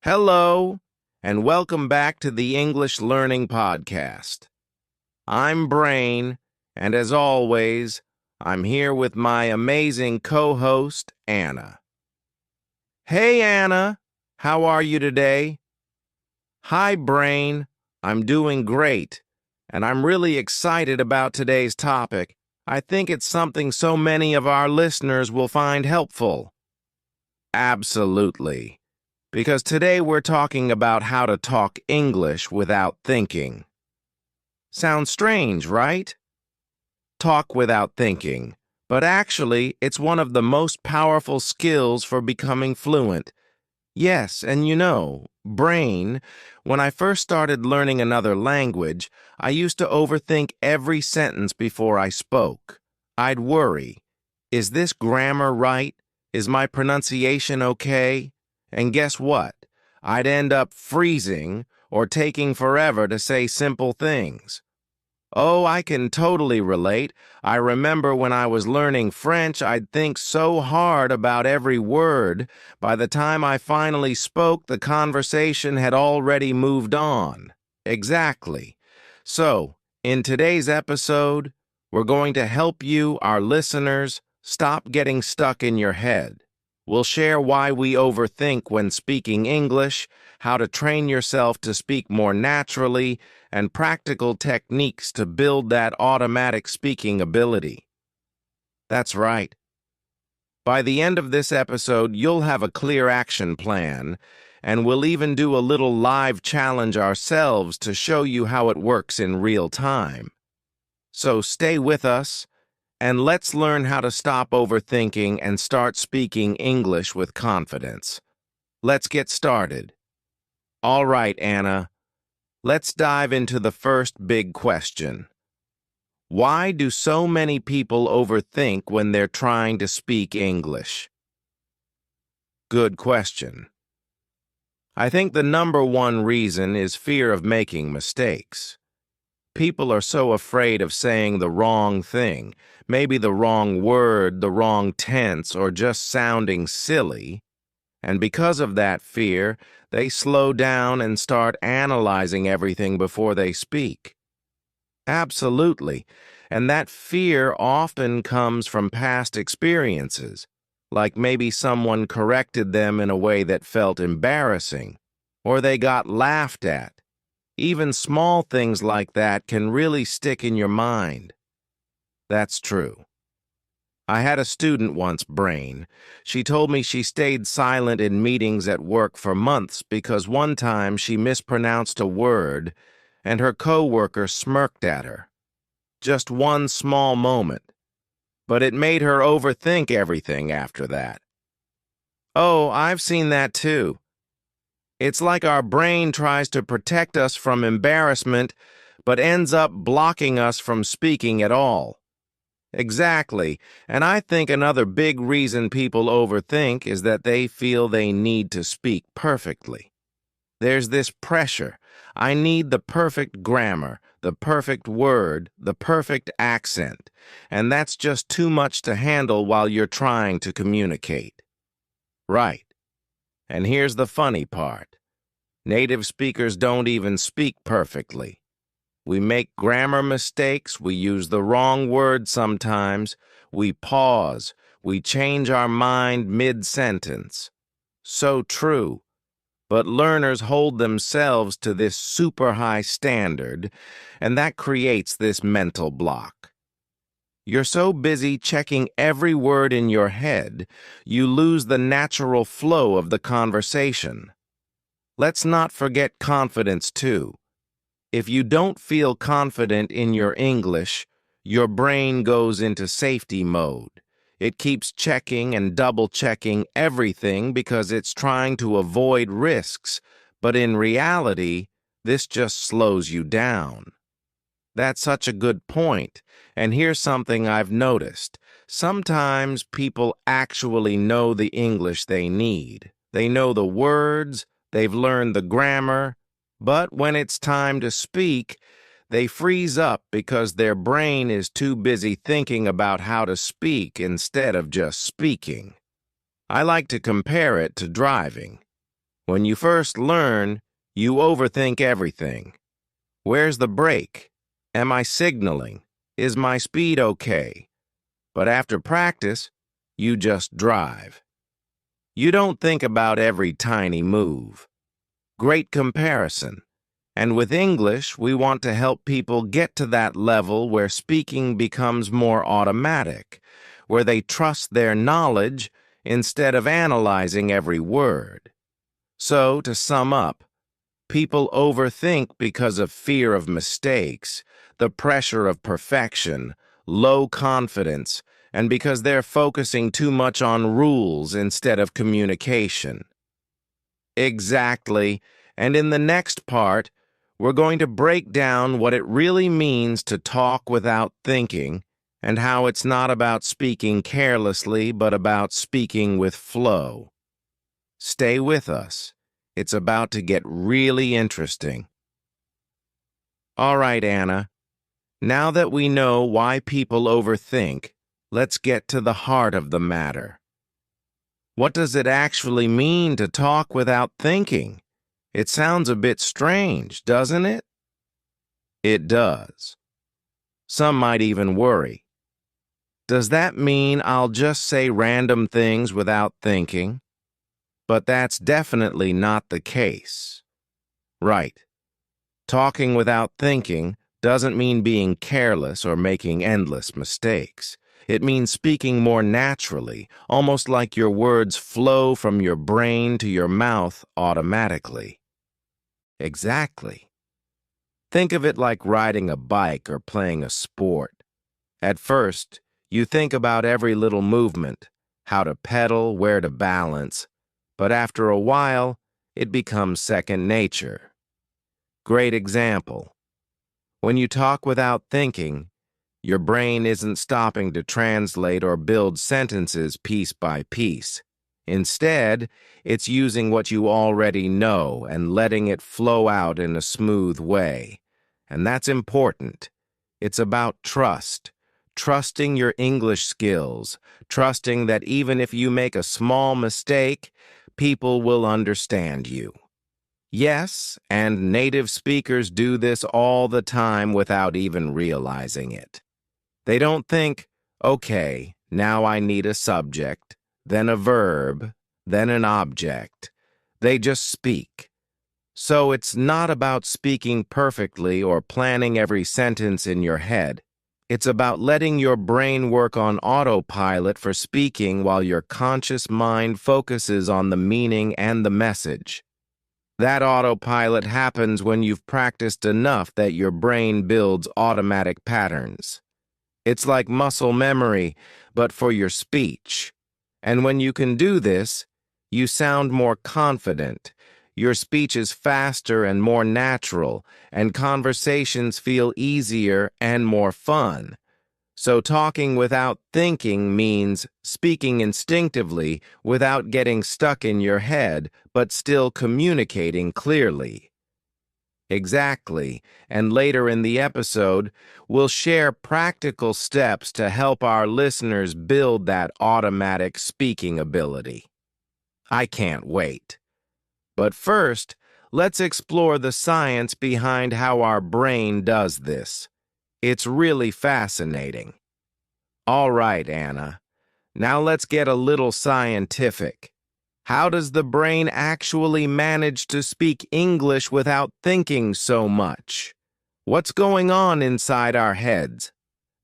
Hello, and welcome back to the English Learning Podcast. I'm Brain, and as always, I'm here with my amazing co-host, Anna. Hey, Anna, how are you today? Hi, Brain. I'm doing great, and I'm really excited about today's topic. I think it's something so many of our listeners will find helpful. Absolutely. Because today we're talking about how to talk English without thinking. Sounds strange, right? Talk without thinking. But actually, it's one of the most powerful skills for becoming fluent. Yes, and Brain, when I first started learning another language, I used to overthink every sentence before I spoke. I'd worry, is this grammar right? Is my pronunciation okay? And guess what? I'd end up freezing or taking forever to say simple things. Oh, I can totally relate. I remember when I was learning French, I'd think so hard about every word. By the time I finally spoke, the conversation had already moved on. Exactly. So, in today's episode, we're going to help you, our listeners, stop getting stuck in your head. We'll share why we overthink when speaking English, how to train yourself to speak more naturally, and practical techniques to build that automatic speaking ability. That's right. By the end of this episode, you'll have a clear action plan, and we'll even do a little live challenge ourselves to show you how it works in real time. So stay with us, and let's learn how to stop overthinking and start speaking English with confidence. Let's get started. All right, Anna. Let's dive into the first big question. Why do so many people overthink when they're trying to speak English? Good question. I think the number one reason is fear of making mistakes. People are so afraid of saying the wrong thing, maybe the wrong word, the wrong tense, or just sounding silly. And because of that fear, they slow down and start analyzing everything before they speak. Absolutely. And that fear often comes from past experiences, like maybe someone corrected them in a way that felt embarrassing, or they got laughed at. Even small things like that can really stick in your mind. That's true. I had a student once, Brain. She told me she stayed silent in meetings at work for months because one time she mispronounced a word and her coworker smirked at her. Just one small moment. But it made her overthink everything after that. Oh, I've seen that too. It's like our brain tries to protect us from embarrassment, but ends up blocking us from speaking at all. Exactly, and I think another big reason people overthink is that they feel they need to speak perfectly. There's this pressure. I need the perfect grammar, the perfect word, the perfect accent, and that's just too much to handle while you're trying to communicate. Right. And here's the funny part. Native speakers don't even speak perfectly. We make grammar mistakes, we use the wrong word sometimes, we pause, we change our mind mid-sentence. So true. But learners hold themselves to this super high standard, and that creates this mental block. You're so busy checking every word in your head, you lose the natural flow of the conversation. Let's not forget confidence, too. If you don't feel confident in your English, your brain goes into safety mode. It keeps checking and double-checking everything because it's trying to avoid risks, but in reality, this just slows you down. That's such a good point, and here's something I've noticed. Sometimes people actually know the English they need. They know the words, they've learned the grammar, but when it's time to speak, they freeze up because their brain is too busy thinking about how to speak instead of just speaking. I like to compare it to driving. When you first learn, you overthink everything. Where's the brake? Am I signaling? Is my speed okay? But after practice, you just drive. You don't think about every tiny move. Great comparison. And with English, we want to help people get to that level where speaking becomes more automatic, where they trust their knowledge instead of analyzing every word. So, to sum up, people overthink because of fear of mistakes, the pressure of perfection, low confidence, and because they're focusing too much on rules instead of communication. Exactly. And in the next part, we're going to break down what it really means to talk without thinking and how it's not about speaking carelessly, but about speaking with flow. Stay with us. It's about to get really interesting. All right, Anna. Now that we know why people overthink, let's get to the heart of the matter. What does it actually mean to talk without thinking? It sounds a bit strange, doesn't it? It does. Some might even worry. Does that mean I'll just say random things without thinking? But that's definitely not the case. Right. Talking without thinking doesn't mean being careless or making endless mistakes. It means speaking more naturally, almost like your words flow from your brain to your mouth automatically. Exactly. Think of it like riding a bike or playing a sport. At first, you think about every little movement, how to pedal, where to balance, but after a while, it becomes second nature. Great example. When you talk without thinking, your brain isn't stopping to translate or build sentences piece by piece. Instead, it's using what you already know and letting it flow out in a smooth way. And that's important. It's about trust. Trusting your English skills. Trusting that even if you make a small mistake, people will understand you. Yes, and native speakers do this all the time without even realizing it. They don't think, okay, now I need a subject, then a verb, then an object. They just speak. So it's not about speaking perfectly or planning every sentence in your head. It's about letting your brain work on autopilot for speaking while your conscious mind focuses on the meaning and the message. That autopilot happens when you've practiced enough that your brain builds automatic patterns. It's like muscle memory, but for your speech. And when you can do this, you sound more confident. Your speech is faster and more natural, and conversations feel easier and more fun. So talking without thinking means speaking instinctively without getting stuck in your head, but still communicating clearly. Exactly, and later in the episode, we'll share practical steps to help our listeners build that automatic speaking ability. I can't wait. But first, let's explore the science behind how our brain does this. It's really fascinating. All right, Anna. Now let's get a little scientific. How does the brain actually manage to speak English without thinking so much? What's going on inside our heads?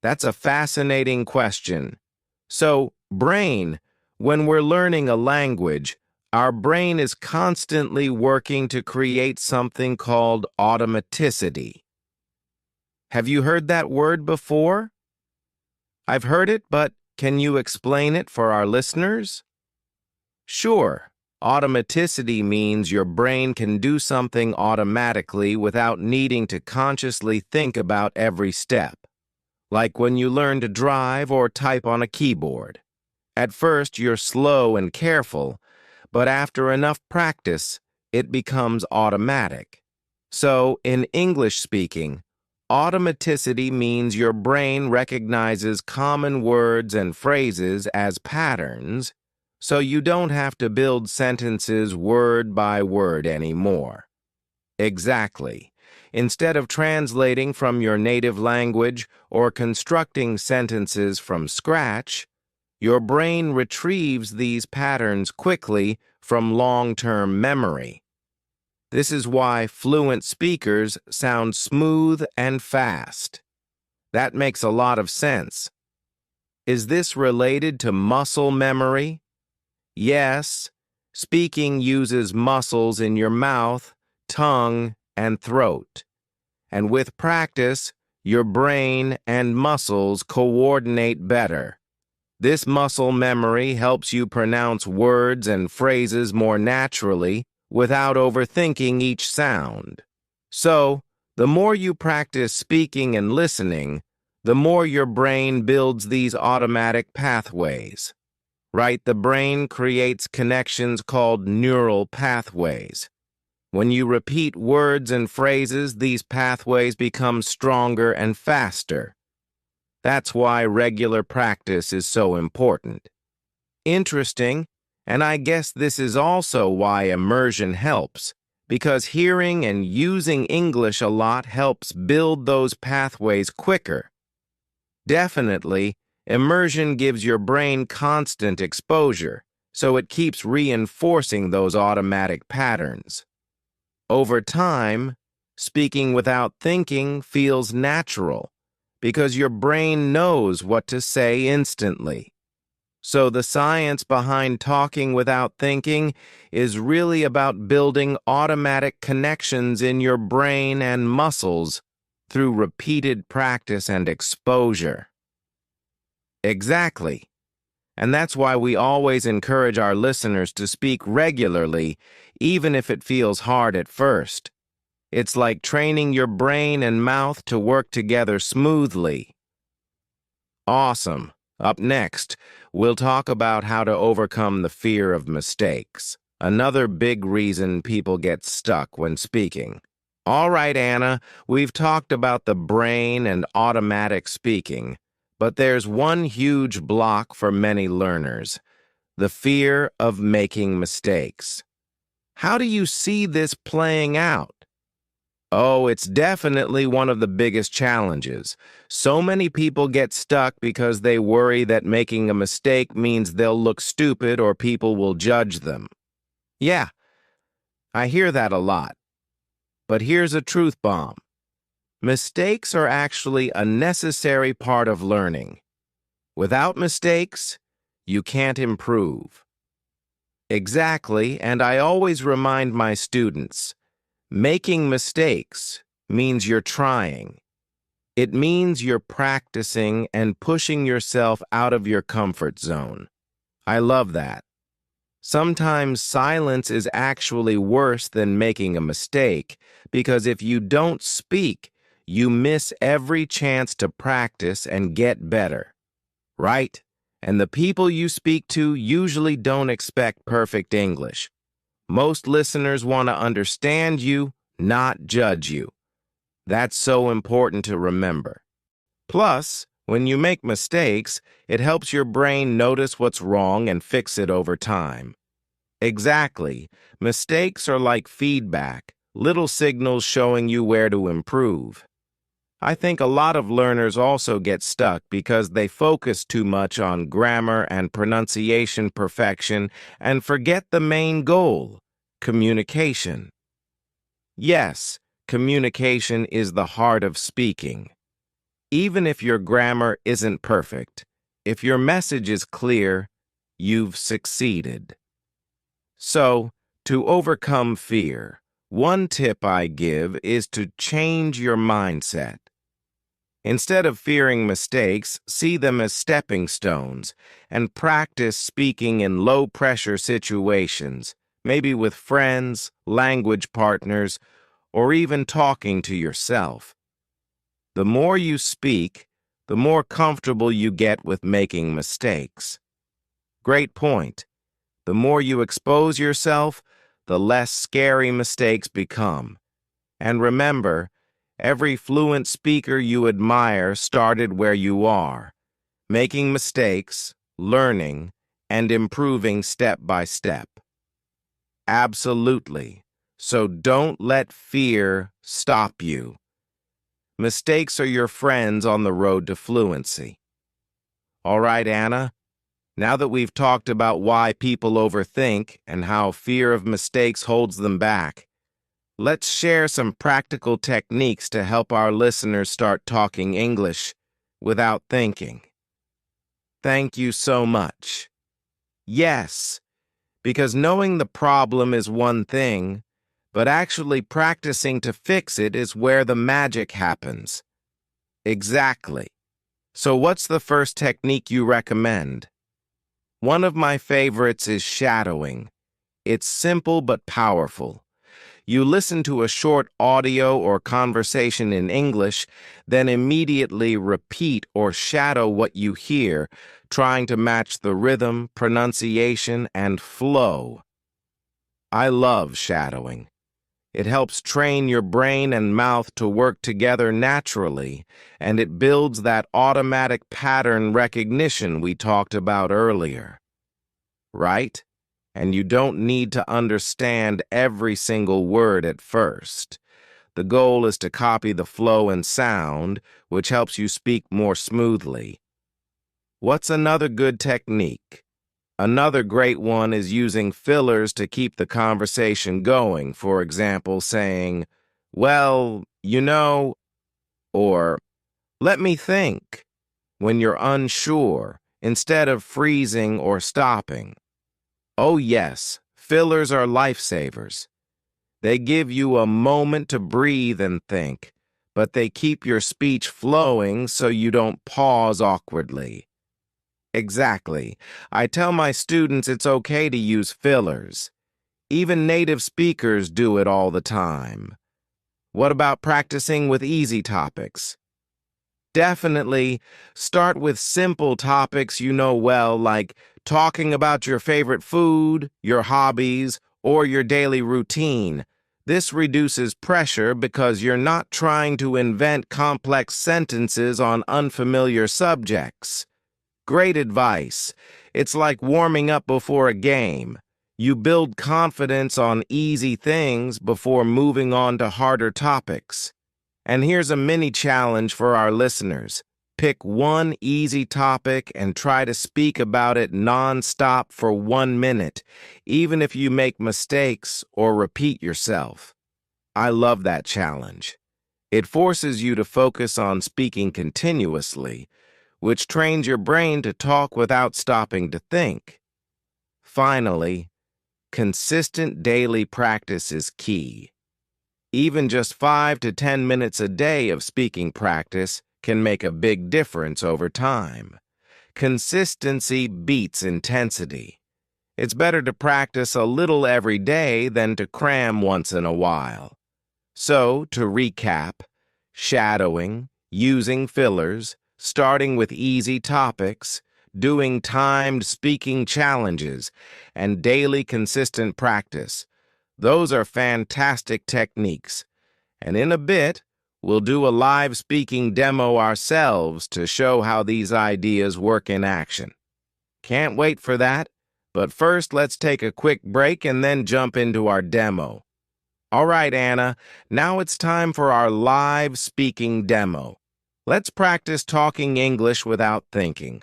That's a fascinating question. So, brain, when we're learning a language, our brain is constantly working to create something called automaticity. Have you heard that word before? I've heard it, but can you explain it for our listeners? Sure. Automaticity means your brain can do something automatically without needing to consciously think about every step. Like when you learn to drive or type on a keyboard. At first, you're slow and careful, but after enough practice, it becomes automatic. So, in English speaking, automaticity means your brain recognizes common words and phrases as patterns, so you don't have to build sentences word by word anymore. Exactly. Instead of translating from your native language or constructing sentences from scratch, your brain retrieves these patterns quickly from long-term memory. This is why fluent speakers sound smooth and fast. That makes a lot of sense. Is this related to muscle memory? Yes. Speaking uses muscles in your mouth, tongue, and throat. And with practice, your brain and muscles coordinate better. This muscle memory helps you pronounce words and phrases more naturally without overthinking each sound. So, the more you practice speaking and listening, the more your brain builds these automatic pathways. Right? The brain creates connections called neural pathways. When you repeat words and phrases, these pathways become stronger and faster. That's why regular practice is so important. Interesting, and I guess this is also why immersion helps, because hearing and using English a lot helps build those pathways quicker. Definitely, immersion gives your brain constant exposure, so it keeps reinforcing those automatic patterns. Over time, speaking without thinking feels natural because your brain knows what to say instantly. So the science behind talking without thinking is really about building automatic connections in your brain and muscles through repeated practice and exposure. Exactly. And that's why we always encourage our listeners to speak regularly, even if it feels hard at first. It's like training your brain and mouth to work together smoothly. Awesome. Up next, we'll talk about how to overcome the fear of mistakes, another big reason people get stuck when speaking. All right, Anna, we've talked about the brain and automatic speaking, but there's one huge block for many learners, the fear of making mistakes. How do you see this playing out? Oh, it's definitely one of the biggest challenges. So many people get stuck because they worry that making a mistake means they'll look stupid or people will judge them. Yeah, I hear that a lot. But here's a truth bomb. Mistakes are actually a necessary part of learning. Without mistakes, you can't improve. Exactly, and I always remind my students, making mistakes means you're trying. It means you're practicing and pushing yourself out of your comfort zone. I love that. Sometimes silence is actually worse than making a mistake, because if you don't speak, you miss every chance to practice and get better. Right? And the people you speak to usually don't expect perfect English. Most listeners want to understand you, not judge you. That's so important to remember. Plus, when you make mistakes, it helps your brain notice what's wrong and fix it over time. Exactly. Mistakes are like feedback, little signals showing you where to improve. I think a lot of learners also get stuck because they focus too much on grammar and pronunciation perfection and forget the main goal, communication. Yes, communication is the heart of speaking. Even if your grammar isn't perfect, if your message is clear, you've succeeded. So, to overcome fear, one tip I give is to change your mindset. Instead of fearing mistakes, see them as stepping stones and practice speaking in low-pressure situations, maybe with friends, language partners, or even talking to yourself. The more you speak, the more comfortable you get with making mistakes. Great point. The more you expose yourself, the less scary mistakes become. And remember, every fluent speaker you admire started where you are, making mistakes, learning, and improving step by step. Absolutely. So don't let fear stop you. Mistakes are your friends on the road to fluency. All right, Anna. Now that we've talked about why people overthink and how fear of mistakes holds them back, let's share some practical techniques to help our listeners start talking English without thinking. Thank you so much. Yes, because knowing the problem is one thing, but actually practicing to fix it is where the magic happens. Exactly. So what's the first technique you recommend? One of my favorites is shadowing. It's simple but powerful. You listen to a short audio or conversation in English, then immediately repeat or shadow what you hear, trying to match the rhythm, pronunciation, and flow. I love shadowing. It helps train your brain and mouth to work together naturally, and it builds that automatic pattern recognition we talked about earlier. Right? And you don't need to understand every single word at first. The goal is to copy the flow and sound, which helps you speak more smoothly. What's another good technique? Another great one is using fillers to keep the conversation going. For example, saying, well, you know, or let me think, when you're unsure, instead of freezing or stopping. Oh yes, fillers are lifesavers. They give you a moment to breathe and think, but they keep your speech flowing so you don't pause awkwardly. Exactly. I tell my students it's okay to use fillers. Even native speakers do it all the time. What about practicing with easy topics? Definitely start with simple topics you know well, like talking about your favorite food, your hobbies, or your daily routine. This reduces pressure because you're not trying to invent complex sentences on unfamiliar subjects. Great advice. It's like warming up before a game. You build confidence on easy things before moving on to harder topics. And here's a mini challenge for our listeners. Pick one easy topic and try to speak about it non-stop for 1 minute, even if you make mistakes or repeat yourself. I love that challenge. It forces you to focus on speaking continuously, which trains your brain to talk without stopping to think. Finally, consistent daily practice is key. Even just 5 to 10 minutes a day of speaking practice can make a big difference over time. Consistency beats intensity. It's better to practice a little every day than to cram once in a while. So, to recap, shadowing, using fillers, starting with easy topics, doing timed speaking challenges, and daily consistent practice. Those are fantastic techniques. And in a bit, we'll do a live speaking demo ourselves to show how these ideas work in action. Can't wait for that, but first let's take a quick break and then jump into our demo. All right, Anna, now it's time for our live speaking demo. Let's practice talking English without thinking.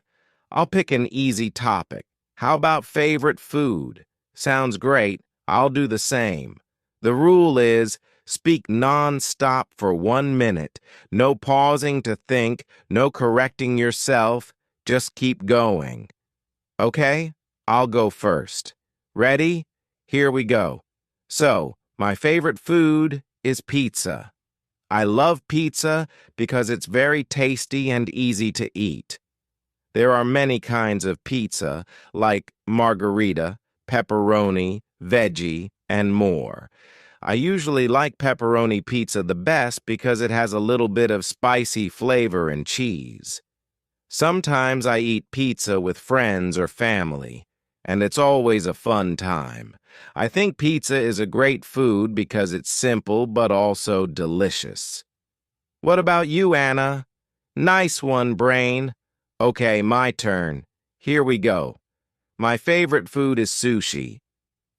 I'll pick an easy topic. How about favorite food? Sounds great. I'll do the same. The rule is speak non-stop for 1 minute. No pausing to think, no correcting yourself. Just keep going. Okay, I'll go first. Ready? Here we go. So, my favorite food is pizza. I love pizza because it's very tasty and easy to eat. There are many kinds of pizza, like margarita, pepperoni, veggie, and more. I usually like pepperoni pizza the best because it has a little bit of spicy flavor and cheese. Sometimes I eat pizza with friends or family, and it's always a fun time. I think pizza is a great food because it's simple but also delicious. What about you, Anna? Nice one, Brain. Okay, my turn. Here we go. My favorite food is sushi.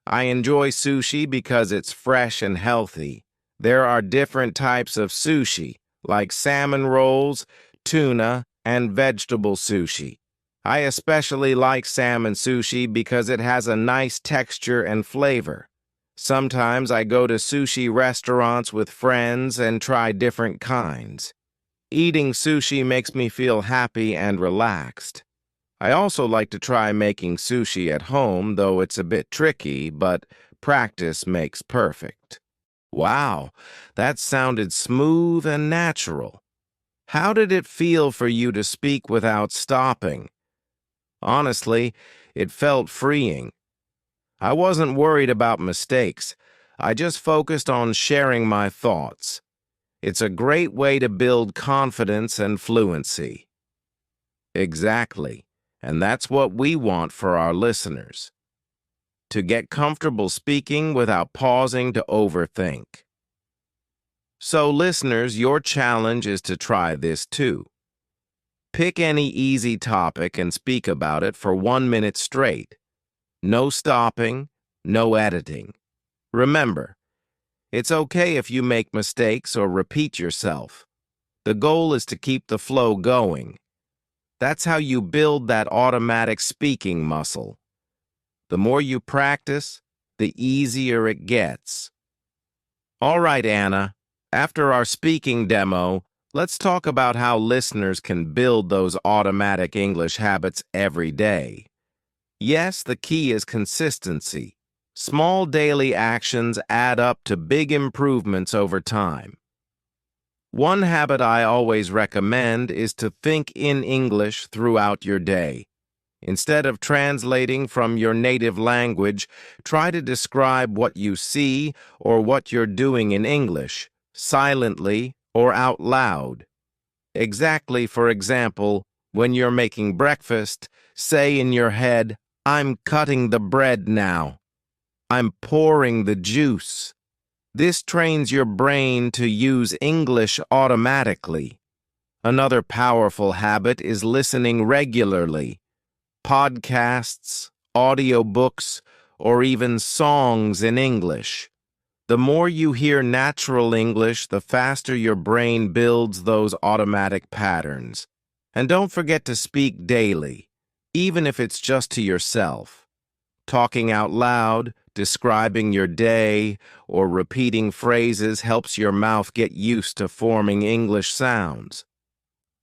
I enjoy sushi because it's fresh and healthy. There are different types of sushi, like salmon rolls, tuna, and vegetable sushi. I especially like salmon sushi because it has a nice texture and flavor. Sometimes I go to sushi restaurants with friends and try different kinds. Eating sushi makes me feel happy and relaxed. I also like to try making sushi at home, though it's a bit tricky, but practice makes perfect. Wow, that sounded smooth and natural. How did it feel for you to speak without stopping? Honestly, it felt freeing. I wasn't worried about mistakes. I just focused on sharing my thoughts. It's a great way to build confidence and fluency. Exactly. And that's what we want for our listeners. To get comfortable speaking without pausing to overthink. So, listeners, your challenge is to try this too. Pick any easy topic and speak about it for 1 minute straight. No stopping, no editing. Remember, it's okay if you make mistakes or repeat yourself. The goal is to keep the flow going. That's how you build that automatic speaking muscle. The more you practice, the easier it gets. All right, Anna, after our speaking demo, let's talk about how listeners can build those automatic English habits every day. Yes, the key is consistency. Small daily actions add up to big improvements over time. One habit I always recommend is to think in English throughout your day. Instead of translating from your native language, try to describe what you see or what you're doing in English, silently or out loud. Exactly, for example, when you're making breakfast, say in your head, "I'm cutting the bread now. I'm pouring the juice." This trains your brain to use English automatically. Another powerful habit is listening regularly. Podcasts, audiobooks, or even songs in English. The more you hear natural English, the faster your brain builds those automatic patterns. And don't forget to speak daily, even if it's just to yourself. Talking out loud, describing your day, or repeating phrases helps your mouth get used to forming English sounds.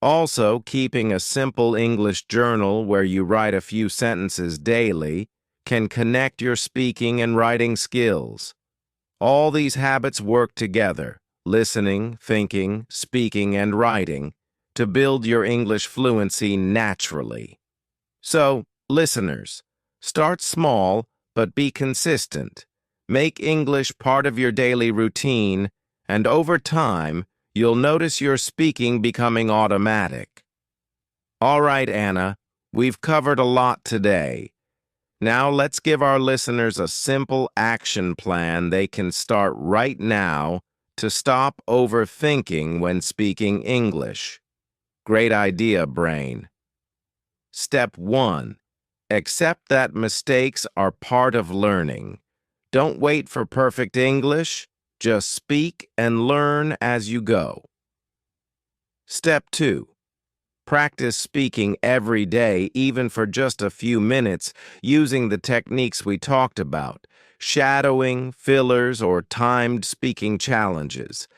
Also, keeping a simple English journal where you write a few sentences daily can connect your speaking and writing skills. All these habits work together, listening, thinking, speaking, and writing, to build your English fluency naturally. So, listeners, start small, but be consistent. Make English part of your daily routine, and over time, you'll notice your speaking becoming automatic. All right, Anna, we've covered a lot today. Now let's give our listeners a simple action plan they can start right now to stop overthinking when speaking English. Great idea, brain. Step 1. Accept that mistakes are part of learning. Don't wait for perfect English. Just speak and learn as you go. Step 2. Practice speaking every day, even for just a few minutes, using the techniques we talked about, shadowing, fillers, or timed speaking challenges.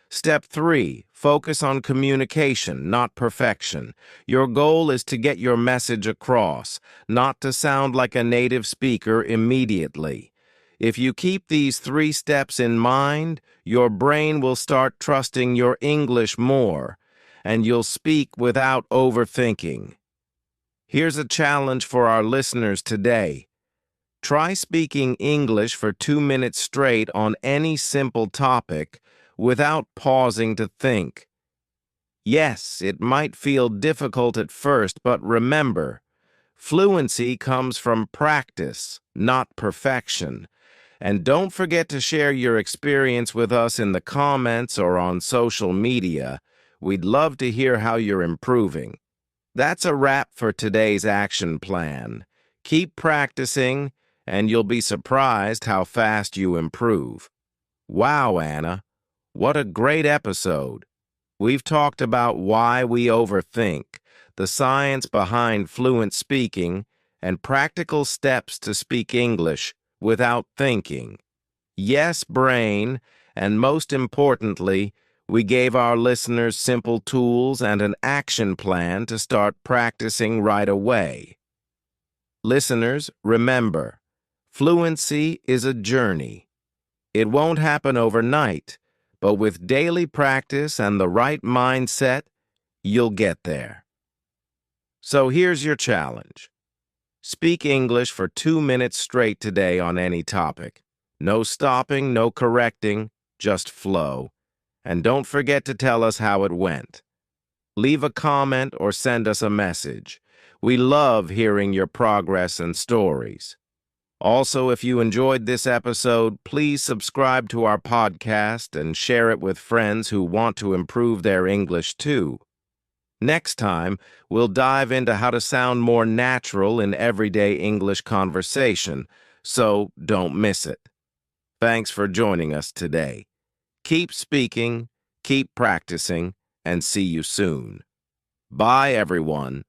Step 3. Focus on communication, not perfection. Your goal is to get your message across, not to sound like a native speaker immediately. If you keep these 3 steps in mind, your brain will start trusting your English more, and you'll speak without overthinking. Here's a challenge for our listeners today. Try speaking English for 2 minutes straight on any simple topic without pausing to think. Yes, it might feel difficult at first, but remember, fluency comes from practice, not perfection. And don't forget to share your experience with us in the comments or on social media. We'd love to hear how you're improving. That's a wrap for today's action plan. Keep practicing, and you'll be surprised how fast you improve. Wow, Anna, what a great episode. We've talked about why we overthink, the science behind fluent speaking, and practical steps to speak English without thinking. Yes, brain, and most importantly, we gave our listeners simple tools and an action plan to start practicing right away. Listeners, remember, fluency is a journey. It won't happen overnight, but with daily practice and the right mindset, you'll get there. So here's your challenge. Speak English for 2 minutes straight today on any topic. No stopping, no correcting, just flow. And don't forget to tell us how it went. Leave a comment or send us a message. We love hearing your progress and stories. Also, if you enjoyed this episode, please subscribe to our podcast and share it with friends who want to improve their English too. Next time, we'll dive into how to sound more natural in everyday English conversation, so don't miss it. Thanks for joining us today. Keep speaking, keep practicing, and see you soon. Bye, everyone.